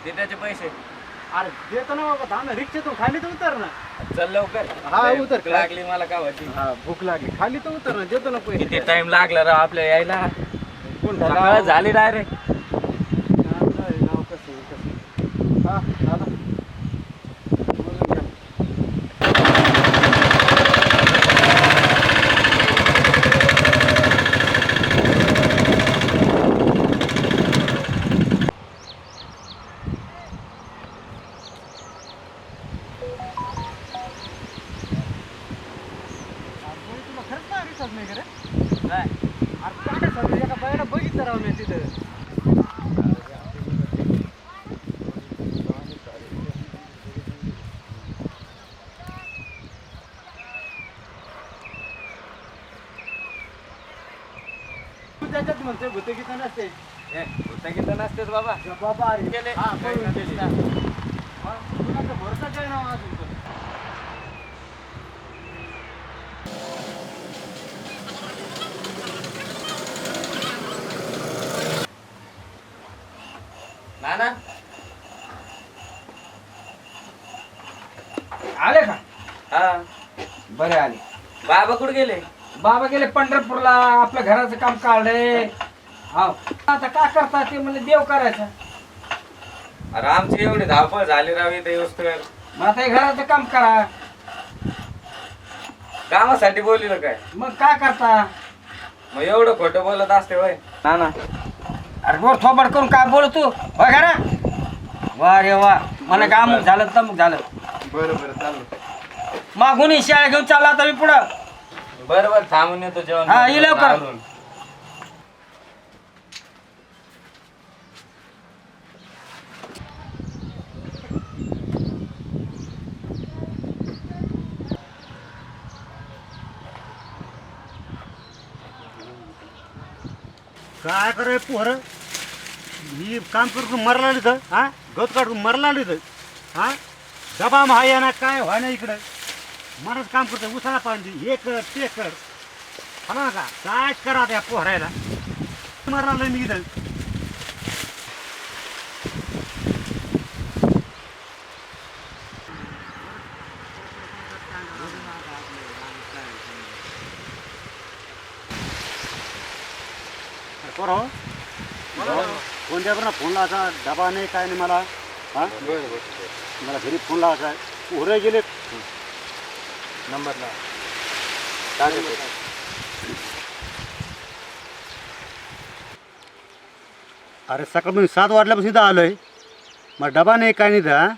दे त्याचे पैसे. अरे देतो ना बाबा, थांब ना, रिक्षेतून खाली तर उतर ना. चल लवकर. हा, उतर. भूक लागली मला गावाची. हा, भूक लागली, खाली तर उतर ना, देतो ना पैसे. किती टाइम लागला राव आपल्या यायला. कोण सकाळ झाली डायरेक्ट. नाव कसं. हा दादा, बोलून घ्या. तुला खरंच काय रिचार्ज नाही का रे? काय? अरे काय सगळं एका बायला बघितलं राव मी तिथं. तू त्याच्यात म्हणते भूतगीता नसते. भूतगीता नसतेच बाबा. बाबा अरे गेले. हा, पळून गेले. हा. मग तुला तर भरोसा काय नाव अजून पण. नाना आले का? हा बरे आले. बाबा कुठे गेले? बाबा गेले पंढरपूरला, आपल्या घराचं काम काढलंय. हाव, आता काय करता ते म्हणले देव करायचं. अरे आमची एवढी धावपळ झाली राव इथे येऊस्तर. मग आता हे घराचं काम करा. कामासाठी बोललेलं काय? मग काय करता? मग एवढं खोटं बोलत असते होय नाना? अरे वर थोबड करून काय बोलू तू? होय का ना? वा रे वा, मला काय अमुक झालं तमुक झालं. बरं बरं चालू. मागून शाळा घेऊन चालला आता मी पुढं. बरोबर थांबून येतो जेवण. हा, ये लवकर. आवरून. काय करे पोरं, मी काम करून मरला इथं. हा, गत काढून मरला इथं. हा, डबा महाया ना काय व्हाय ना इकडं. मरच काम करतो, उसाला पाणी हे कर ते कर. हा का काय करा त्या पोहरायला. मरला मी इथं. पोरं कोणत्या पण फोन लावायचा, डबा नाही काय नाही मला. हा मला घरी फोन लावायचा. पोरं गेले नंबरला अरे सकाळ मी 7 वाजल्यापासून इथं आलोय. मग डबा नाही काय नाही इथं.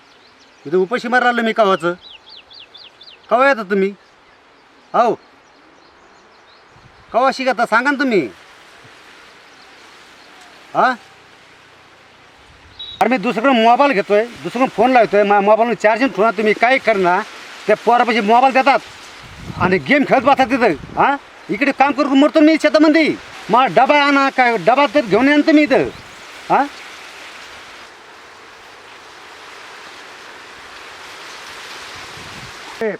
इथं उपाशी मार राहिलं मी कवाचं. कवा येतात तुम्ही? हो कवा शिकता सांगा ना तुम्ही. हा अरे मी दुसरीकडे मोबाईल घेतोय, दुसरीकडे फोन लावतोय. माझ्या मोबाईलमध्ये चार्जिंग ठेवणार. तुम्ही काय करणार, त्या पोरापाशी मोबाईल देतात आणि गेम खेळत बसतात तिथं. हां इकडे काम करून मरतो मी शेतामध्ये. मग डबा आणा काय, डबा तर घेऊन या ना तुम्ही इथं. हां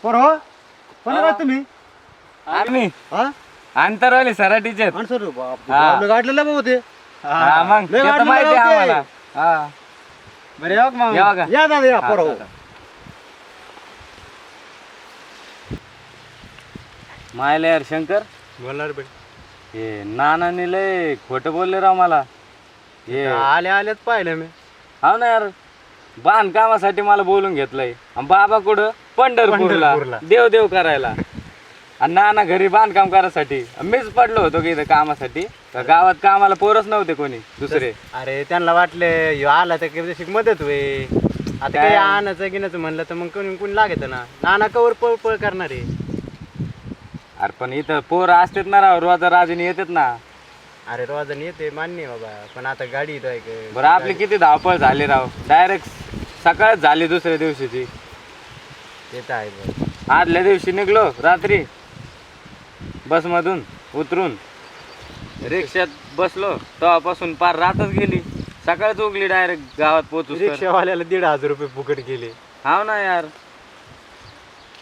पोर हो कोण आहे तुम्ही? आम्ही हां अंतरवाले सराटीचे. सर बाप हा. गाडलेलं बाबा ते. हा, मग लय ते तर गाडलेलं माहिती आहे बाबा ते. आम्हाला. हा बरं या मग या बघा. या दादा या हा, पोर हो. चला. मायला यार शंकर, बोलणार बाई हे नानाने लय खोटं बोलले राव मला. हे आल्याच पाहिलं मी. हा ना यार, बांधकामासाठी मला बोलून घेतलंय. आणि बाबा कुठं? पंढरपूरला पंढरपूरला. देव देव करायला. आणि नाना घरी बांधकाम करायसाठी. मीच पडलो होतो की इथं कामासाठी. तर गावात कामाला पोरच नव्हते कोणी दुसरे. अरे त्यांना वाटलं ह्यो आला तर काही मदत होय. आता काय? काही आणायचं गिनायचं म्हणलं तर मग कोणी कोणी लागत ना. नाना कवर पळ पळ करणार आहे. अरे पण इथं पोरं असतात ना राव, रोज राजनी येतात ना. अरे रोजन येते मान्य आहे बाबा, पण आता गाडी येतोय बरं आपली किती धावपळ झाली राव. डायरेक्ट सकाळच झाली दुसऱ्या दिवशीची. ते तर आहे बरं. आदल्या दिवशी निघलो रात्री बसमधून उतरून रिक्षात बसलो, तेव्हापासून पार रातच गेली. सकाळच उगली डायरेक्ट गावात पोहोचू. रिक्षावाल्याला 1,500 रुपये फुकट गेले. हाव ना यार.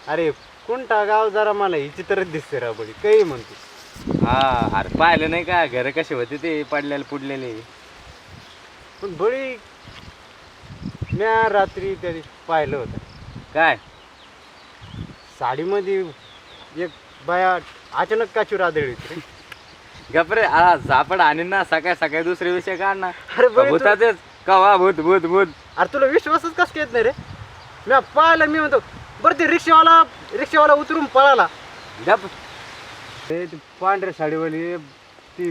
अरे कोणता गाव जरा मला ही चित्रच दिसते राबडी काही म्हणतो. हा अरे पाहिलं नाही का घर कसे होते ते पडलेले पुडलेले. पण बळी म्या रात्री त्या दिवशी पाहिलं होतं काय साडीमध्ये एक बाया अचानक काचूर आदळली होती रे. गपरे आ सापड आणि ना सकाळी सकाळी दुसरे विषय काढ ना. अरे बळी तू- भूताचेच कवा भूत भूत भूत. अरे तुला विश्वासच कसं येत नाही रे. म्या पाहिलं मी म्हणतो बरं ते रिक्षावाला उतरून पळाला. गप ते पांढऱ्या साडीवाली ती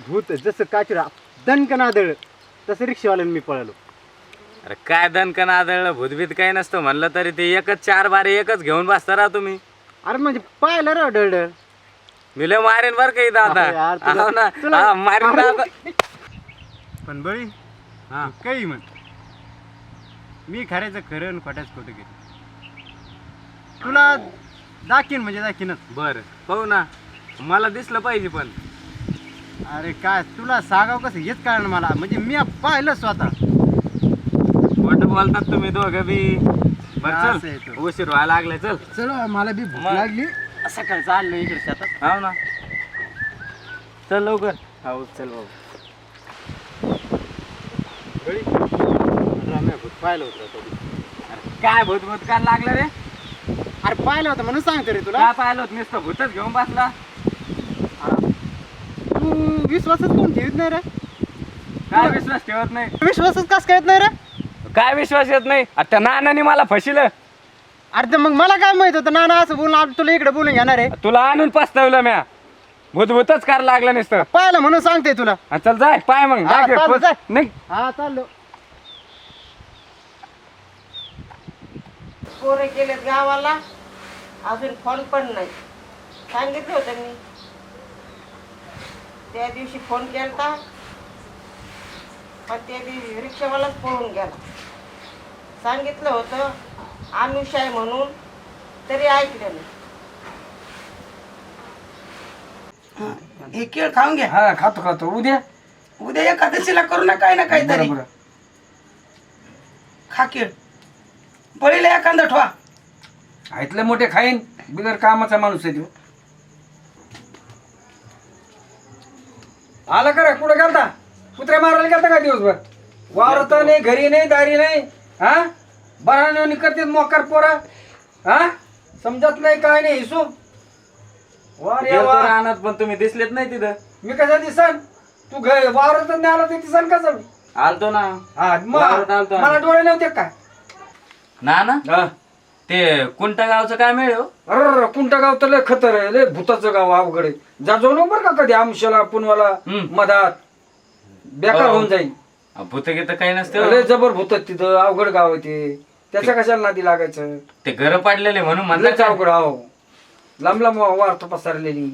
भूत जसं काचूर दणकन आदळ तसं रिक्षावाल्याने मी पळालो. अरे काय दणकन आदळलं भूतभीत काही नसतं म्हणलं तरी ते एकच 4 बारे एकच घेऊन बसता राहा तुम्ही. अरे म्हणजे पाहिलं रे डळ मी लय मारेन बर का इथं अरे यार, आता. तुला- हो ना तुला- हा, मारेन ना आता. पण बळी हा काही म्हण मी खऱ्याचं खरं आणि खोट्याच खोटं घेतो. तुला दाखीन म्हणजे दाखीनच. बर पाहू ना मला दिसलं पाहिजे पण. अरे काय तुला सांगाव कसं हेच कळलं मला म्हणजे मी पाहिलं स्वतः. खोटं बोलतात तुम्ही दोघं बी. बर असं आहे चल तो. उशीर व्हायला लागलाय चल. चल मला बी भूक मग. लागली सकाळी चाललो इकडे शेतात. हो ना चल लवकर. हो चल भाऊ. बळी रम्या भूत पाहिलं होतं कधी. काय भूत भूत काय लागलं रे. अरे पाहिलं होतं म्हणून सांगतो रे तुला. काय पाहिलं होतं नुसतं भूतच घेऊन बसला. तू विश्वासच कोण ठेवत नाही रे. काय विश्वास ठेवत नाही. विश्वासच कस काय येत नाही रे. काय विश्वास येत नाही. आता नानाने मला फसिलं. अरे ते मग मला काय माहित होतं नाना असं बोलून आता तुला इकडे बोलून घेणार आहे. तुला आणून पस्तावलं म्या. भूतभूतच कार लागलं नुसतं. पाहिलं म्हणून सांगते तुला. हा, चल जाय पाय मग हा, जा, चाल, घे, जाय. नाही हा चाललो. पोरं गेलेत गावाला अजून फोन पण नाही. सांगितलं होतं मी त्या दिवशी फोन केलता पण त्या दिवशी रिक्षावालाच पळून गेला. सांगितलं होतं अनुष आहे म्हणून तरी ऐकलं नाही. हे केळ खाऊन घ्या. हा खातो खातो. उद्या एकादशीला करू ना काही ना काहीतरी. खा केळ. बळीला एखादा ठेवा. ऐकलं मोठे खाईन बिगर कामाचा माणूस आहे तो. आला करा कुठं गेलता. कुत्र्या मारायला गेलता का दिवसभर. वावरत नाही घरी नाही दारी नाही. हा बराणी करते मोकार पोरा. हा समजत नाही काय नाही हिसू. वा रे गेलतो वा. रानात पण तुम्ही दिसलेत नाही तिथं. मी कसा दिसन. तू वावरत नाही आला तर दिसन कसं. आलतो ना. हा वावरात आलतो आम्ही. मला डोळे नव्हते काय. ना ना ते कुंटा गावचं काय मिळेल हो? अरे कुंटा गाव तर लय खतर आहे. लय भूताचं गाव अवघड आहे. जा जाऊ नको बरं का कधी आमशाला पुनवाला मधात बेकार हो. होऊन जाईल. भूत गीत काही नसते हो. लय जबर भूत आहेत तिथं. अवघड गाव आहे ते. त्याच्या कशाला नादी लागायचं. ते घर पाडलेले म्हणून लयच म्हणतात. अवघड आहो. लांब लांब वार्ता पसरलेली.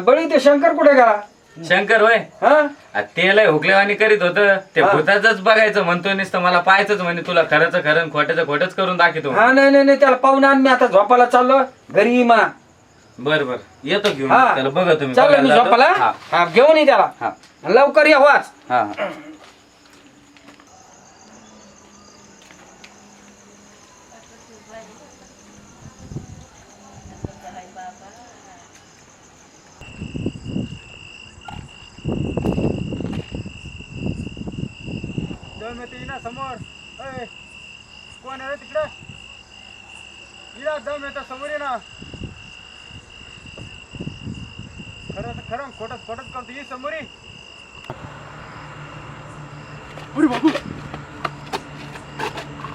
बळी ते शंकर कुठे गेला. शंकर होय हा आ, ते लय हुकलेवाणी करीत होत. ते हा. भूताच बघायचं म्हणतोय नुसतं मला पाहायचंच म्हणे. तुला खरंच खरं खोट्याचं खोटच करून दाखवतो. हा नाही नाही नाही त्याला पाहून आण. मी आता झोपायला चाललो घरी मा. बर बर येतो घेऊन हा. त्याला बघा तुम्ही. चाललो मी बघायला जातो. झोपायला. हा, हा घेऊन ये त्याला. हा, लवकर ये वाच. हा, हा. समोर कोण आहे तिकडे. दम येतं समोर ये ना. खरं खरं खोटच खोटच करतो. ये समोर ये. अरे बाबू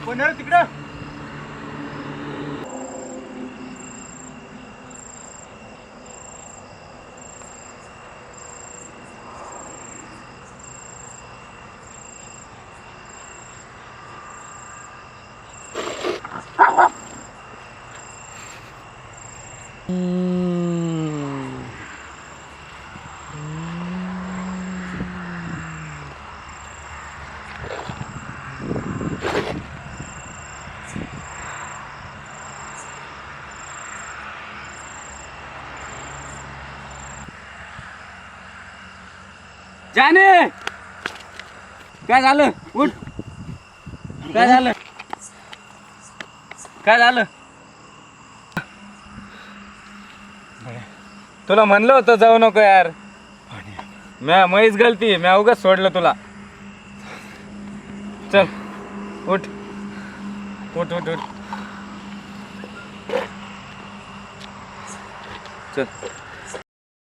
कोण आहे तिकडे. जाने काय झालं. उठ. काय झालं. काय झालं. तुला म्हणलं होतं जाऊ नको यार. मैच गलती, म्या उगाच सोडलं तुला. चल उठ उठ उठ उठ चल.